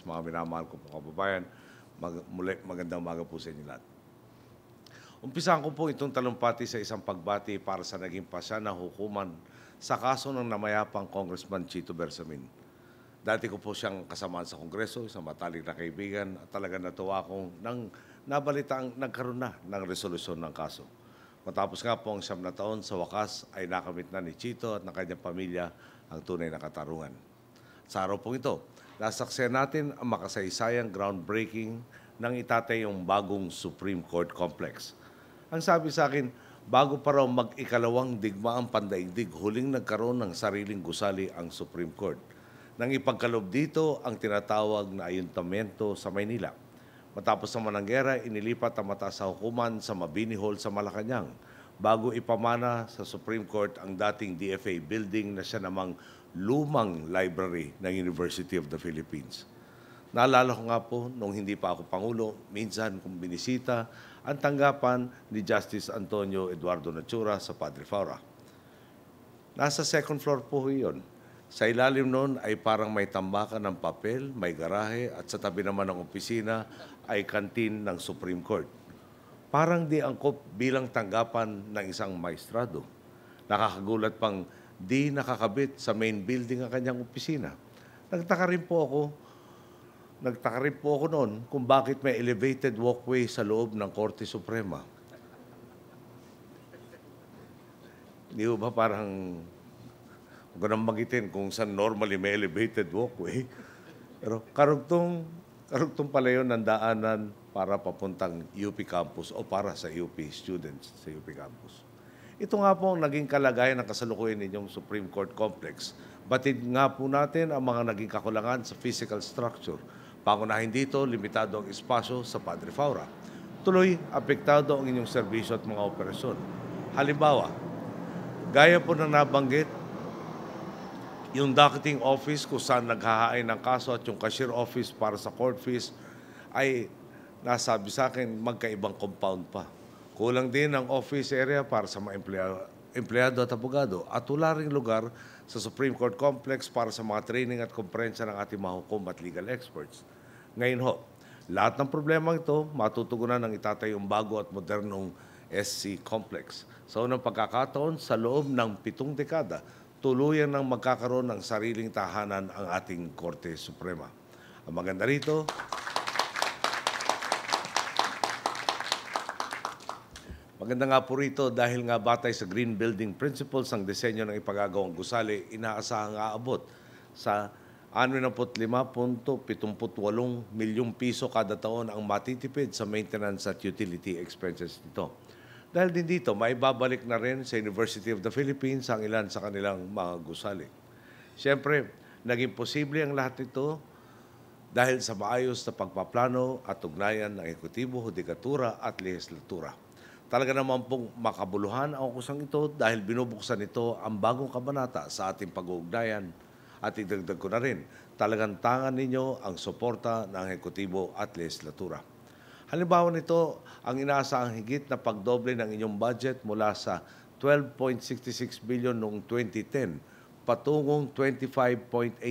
Mga minamahal ko po kababayan, muli magandang umaga po sa inyo lahat. Umpisahan ko po itong talumpati sa isang pagbati para sa naging pasya na hukuman sa kaso ng namayapang Congressman Chito Bersamin. Dati ko po siyang kasamaan sa Kongreso, isang matalik na kaibigan, at talaga natuwa akong nang nabalita ang nagkaroon na ng resolusyon ng kaso. Matapos nga po ang 9 na taon, sa wakas ay nakamit na ni Chito at ng kanyang pamilya ang tunay na katarungan. Sa araw pong ito, nasaksihan natin ang makasaysayang groundbreaking ng itatayong bagong Supreme Court Complex. Ang sabi sa akin, bago pa raw mag-ikalawang digmaang pandaigdig, huling nagkaroon ng sariling gusali ang Supreme Court. Nang ipagkalob dito ang tinatawag na ayuntamiento sa Maynila. Matapos naman ang gera, inilipat ang mataas na hukuman sa Mabini Hall sa Malacanang bago ipamana sa Supreme Court ang dating DFA building na siya namang lumang library ng University of the Philippines. Naalala ko nga po, nung hindi pa ako Pangulo, minsan kung binisita ang tanggapan ni Justice Antonio Eduardo Natura sa Padre Faura. Nasa second floor po yun. Sa ilalim noon ay parang may tambakan ng papel, may garahe, at sa tabi naman ng opisina ay kantin ng Supreme Court. Parang di angkop bilang tanggapan ng isang maestrado. Nakakagulat pang di nakakabit sa main building ang kanyang opisina. Nagtaka rin po ako noon kung bakit may elevated walkway sa loob ng Korte Suprema. Hindi ba parang huwag nang magitin kung saan normally may elevated walkway. Pero karugtong pala yun ng daanan para papuntang UP campus o para sa UP students sa UP campus. Ito nga po ang naging kalagayan ng kasalukuyan ninyong Supreme Court Complex. Batid nga po natin ang mga naging kakulangan sa physical structure. Pangunahin dito, limitado ang espasyo sa Padre Faura. Tuloy, apektado ang inyong serbisyo at mga operasyon. Halimbawa, gaya po ng nabanggit, yung docketing office kung saan naghahain ng kaso at yung cashier office para sa court fees ay nasabi sa akin magkaibang compound pa. Kulang din ang office area para sa mga empleyado at abogado at wala ring lugar sa Supreme Court Complex para sa mga training at komprensya ng ating mga hukom at legal experts. Ngayon ho, lahat ng problema ito matutugunan ng itatayong bago at modernong SC Complex. Sa unang pagkakataon, sa loob ng 7 dekada, tuluyan ng magkakaroon ng sariling tahanan ang ating Korte Suprema. Ang maganda rito, maganda nga po rito dahil nga batay sa Green Building Principles ang disenyo ng ipagagawang gusali, inaasahang aabot sa 65.78 milyong piso kada taon ang matitipid sa maintenance at utility expenses nito. Dahil din dito, maibabalik na rin sa University of the Philippines ang ilan sa kanilang mga gusali. Siyempre, naging posible ang lahat ito dahil sa maayos na pagpaplano at ugnayan ng ekutibo, hudikatura at lehislatura. Talaga naman pong makabuluhan ang kusang ito dahil binubuksan ito ang bagong kabanata sa ating pag-uugnayan at idagdag ko na rin, talagang tangan ninyo ang suporta ng ekutibo at lehislatura. Halimbawa nito, ang inaasahang higit na pagdoble ng inyong budget mula sa 12.66 billion noong 2010 patungong 25.89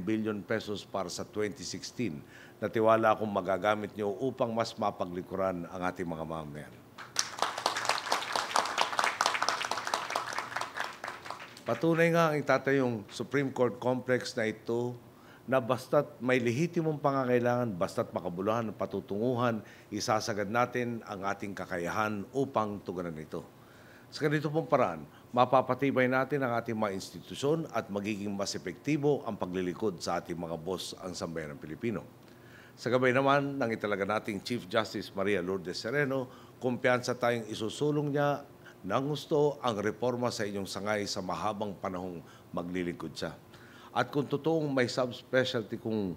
billion pesos para sa 2016 na tiwala akong magagamit nyo upang mas mapaglikuran ang ating mga mamamayan. Patunay nga ang itatayong Supreme Court Complex na ito na basta't may lehitimong pangangailangan, basta't makabuluhan ng patutunguhan, isasagad natin ang ating kakayahan upang tugunan ito. Sa ganito pong paraan, mapapatibay natin ang ating mga institusyon at magiging mas epektibo ang paglilikod sa ating mga boss ang sambayan ng Pilipino. Sa gabay naman ng italaga nating Chief Justice Maria Lourdes Sereno, kumpiyansa tayong isusulong niya ng gusto ang reforma sa inyong sangay sa mahabang panahong maglilingkod siya. At kung totoong may subspecialty kung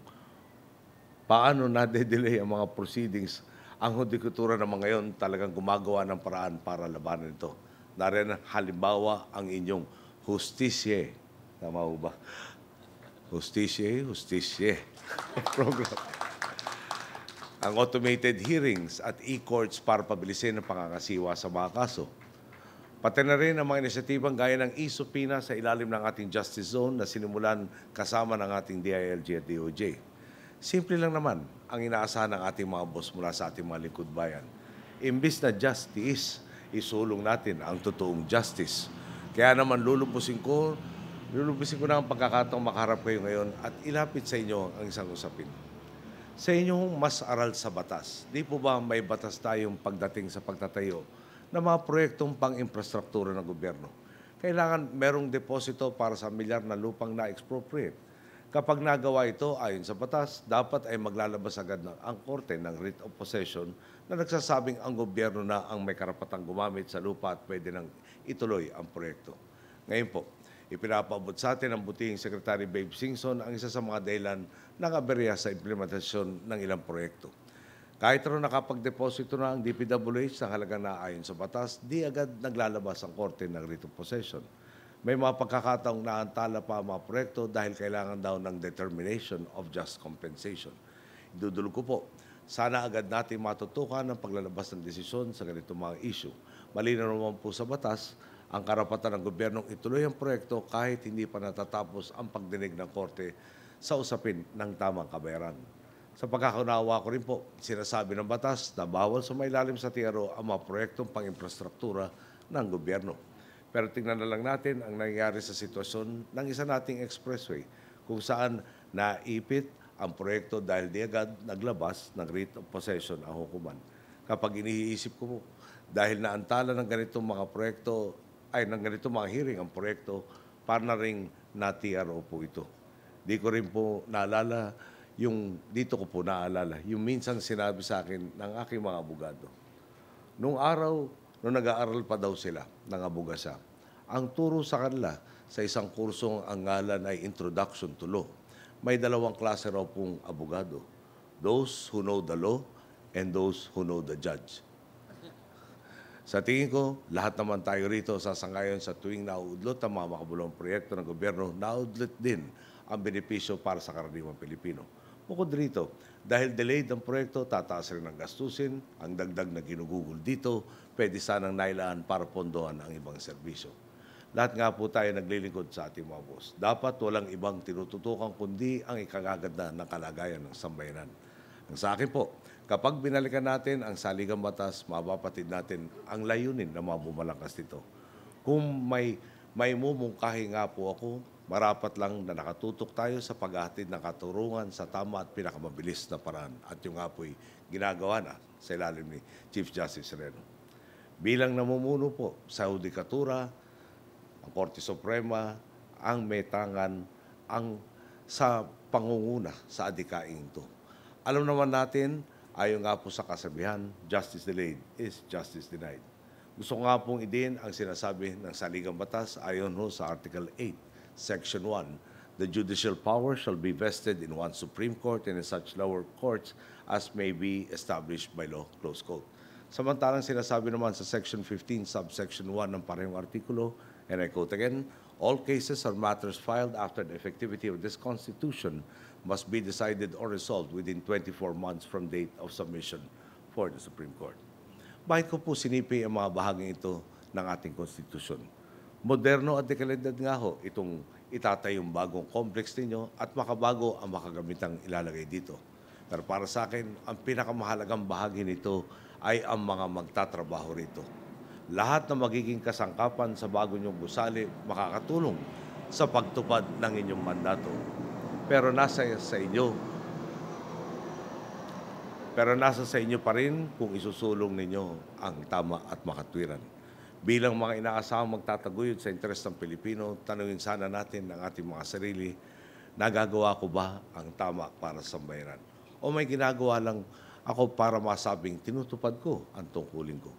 paano na-delay ang mga proceedings, ang hudikatura naman ngayon talagang gumagawa ng paraan para labanan ito. Nariyan halimbawa ang inyong Justisye. Tama ho ba? Justisye program. Ang automated hearings at e-courts para pabilisin ang pangangasiwa sa mga kaso. Pati na rin ang mga inisyatibang gaya ng e-subpoena sa ilalim ng ating Justice Zone na sinimulan kasama ng ating DILG at DOJ. Simple lang naman ang inaasahan ng ating mga boss mula sa ating mga lingkod bayan. Imbis na justice, isulong natin ang totoong justice. Kaya naman lulubusin ko na ang pagkakataong makaharap kayo ngayon at ilapit sa inyo ang isang usapin. Sa inyong mas aral sa batas, di po ba may batas tayong pagdating sa pagtatayo ng mga proyektong pang-infrastruktura ng gobyerno? Kailangan merong deposito para sa milyar na lupang na-expropriate. Kapag nagawa ito ayon sa batas, dapat ay maglalabas agad ang korte ng writ of possession na nagsasabing ang gobyerno na ang may karapatang gumamit sa lupa at pwede nang ituloy ang proyekto. Ngayon po, ipinapaabot sa atin ng butihing Secretary Babe Singson ang isa sa mga dahilan ng aberya sa implementasyon ng ilang proyekto. Kahit rin nakapag-deposito na ang DPWH ng halagang naayon sa batas, di agad naglalabas ang korte ng writ of possession. May mga pagkakataong naantala pa ang mga proyekto dahil kailangan daw ng determination of just compensation. Idudulog ko po, sana agad natin matutukan ang paglalabas ng desisyon sa ganitong mga issue. Malinaw naman po sa batas, ang karapatan ng gobyernong ituloy ang proyekto kahit hindi pa natatapos ang pagdinig ng korte sa usapin ng tamang kabayaran. Sa pagkakaunawa ko rin po, sinasabi ng batas na bawal sumailalim sa TRO ang mga proyektong pang-infrastruktura ng gobyerno. Pero tingnan na lang natin ang nangyayari sa sitwasyon ng isa nating expressway kung saan naipit ang proyekto dahil di agad naglabas ng writ of possession ang hukuman. Kapag iniisip ko po, dahil naantala ng ganitong mga proyekto, ng ganitong mga hearing ang proyekto, para na rin na-TRO po ito. Dito ko po naalala, yung minsan sinabi sa akin ng aking mga abogado. Nung nag-aaral pa daw sila ng abogasa, ang turo sa kanila sa isang kursong ang ngalan ay Introduction to Law. May dalawang klase raw pong abogado. Those who know the law and those who know the judge. Sa tingin ko, lahat naman tayo rito sasangayon sa tuwing nauudlot ang mga makabulong proyekto ng gobyerno, nauudlot din ang benepisyo para sa karaniwang Pilipino. Bukod rito, dahil delayed ang proyekto, tataas rin ang gastusin, ang dagdag na ginugugol dito, pwede sanang nailaan para pondohan ang ibang serbisyo. Lahat nga po tayo naglilingkod sa ating mga boss. Dapat walang ibang tinututukan kundi ang ikagaganda ng kalagayan ng sambayanan. Ang sa akin po, kapag binalikan natin ang saligang batas, mapapatid natin ang layunin ng mga bumalangkas nito. Kung may mumungkahi nga po ako, marapat lang na nakatutok tayo sa paghahatid ng katurungan sa tama at pinakamabilis na paraan. At yung nga po'y ginagawa na sa ilalim ni Chief Justice Sereno. Bilang namumuno po sa Hudikatura, ang Korte Suprema, ang may tangan sa pangunguna sa adikaing ito. Alam naman natin, ayon nga po sa kasabihan, justice delayed is justice denied. Gusto ko nga pong idin ang sinasabi ng saligang batas ayon ho sa Article 8. Section 1, the judicial power shall be vested in one Supreme Court and in such lower courts as may be established by law, close quote. Samantalang sinasabi naman sa Section 15, subsection 1 ng parehong artikulo, and I quote again, all cases or matters filed after the effectivity of this Constitution must be decided or resolved within 24 months from date of submission for the Supreme Court. Bakit ko po sinipi ang mga bahaging ito ng ating konstitusyon? Moderno at dekalidad nga ho itong itatayong bagong complex ninyo at makabago ang makagamitang ilalagay dito. Pero para sa akin, ang pinakamahalagang bahagi nito ay ang mga magtatrabaho rito. Lahat na magiging kasangkapan sa bago niyong gusali makakatulong sa pagtupad ng inyong mandato. Pero nasa sa inyo pa rin kung isusulong ninyo ang tama at makatwiran. Bilang mga inaasahang magtataguyod sa interes ng Pilipino, tanungin sana natin ang ating mga sarili, nagagawa ko ba ang tama para sa sambayanan? O may ginagawa lang ako para masabing tinutupad ko ang tungkulin ko?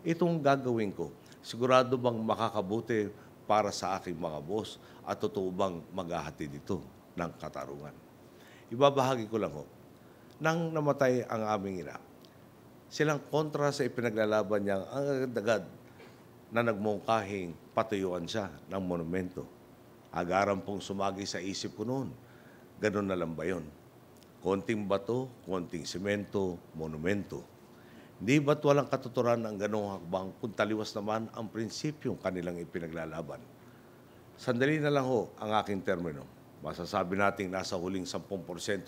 Itong gagawin ko, sigurado bang makakabuti para sa aking mga boss at totoo bang maghahatid ito ng katarungan? Ibabahagi ko lang ho, nang namatay ang aming ina, silang kontra sa ipinaglalaban niyang ang agad-agad na nagmungkahing patuyuan siya ng monumento. Agaran pong sumagi sa isip ko noon, ganun na lang ba yun? Konting bato, konting semento, monumento. Hindi ba't walang katuturan ang ganong hakbang kung taliwas naman ang prinsipyong kanilang ipinaglalaban? Sandali na lang ho ang aking termino. Masasabi nating nasa huling 10%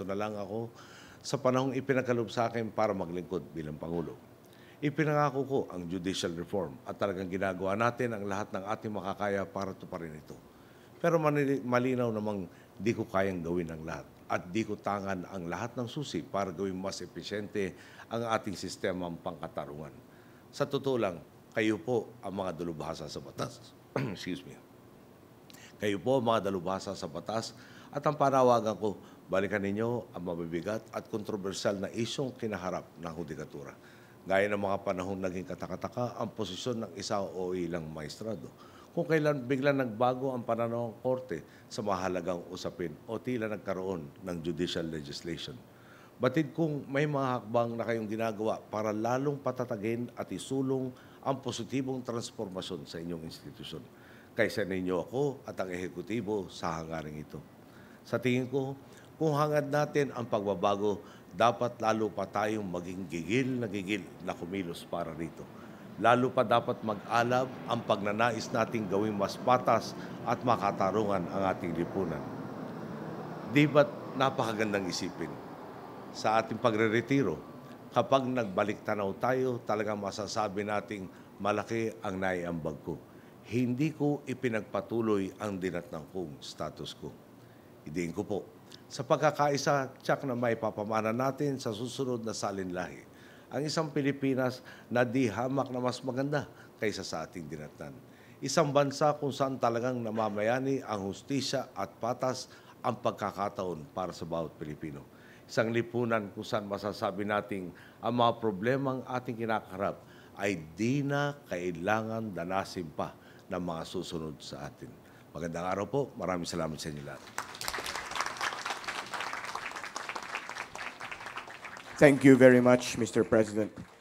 na lang ako sa panahong ipinagkaloob sa akin para maglingkod bilang Pangulo. Ipinangako ko ang judicial reform at talagang ginagawa natin ang lahat ng ating makakaya para tuparin ito. Pero malinaw namang di ko kayang gawin ang lahat at di ko tangan ang lahat ng susi para gawing mas epesyente ang ating sistemang pangkatarungan. Sa totoo lang, kayo po ang mga dalubhasa sa batas. Excuse me. Kayo po ang mga dalubhasa sa batas at ang panawagan ko, balikan ninyo ang mabibigat at kontrobersyal na isyong kinaharap ng hudikatura. Gaya ng mga panahon naging katakataka ang posisyon ng isa o ilang maestrado. Kung kailan biglang nagbago ang pananaw ng korte sa mahalagang usapin o tila nagkaroon ng judicial legislation. Batid kung may mga hakbang na kayong ginagawa para lalong patatagin at isulong ang positibong transformasyon sa inyong institusyon. Kaysa ninyo ako at ang ehekutibo sa hangaring ito. Sa tingin ko, kung hangad natin ang pagbabago, dapat lalo pa tayong maging gigil na kumilos para rito. Lalo pa dapat mag-alab ang pagnanais nating gawing mas patas at makatarungan ang ating lipunan. Di ba't napakagandang isipin? Sa ating pagre-retiro, kapag nagbalik tanaw tayo, talagang masasabi nating malaki ang naiambag ko. Hindi ko ipinagpatuloy ang dinatnang kong status ko. Idiin ko po, sa pagkakaisa, tiyak na may papamana natin sa susunod na salinlahi ang isang Pilipinas na di hamak na mas maganda kaysa sa ating dinatnan. Isang bansa kung saan talagang namamayani ang hustisya at patas ang pagkakataon para sa bawat Pilipino. Isang lipunan kung saan masasabi nating ang mga problemang ating kinakaharap ay di na kailangan danasin pa ng mga susunod sa atin. Magandang araw po. Maraming salamat sa inyo lahat. Thank you very much, Mr. President.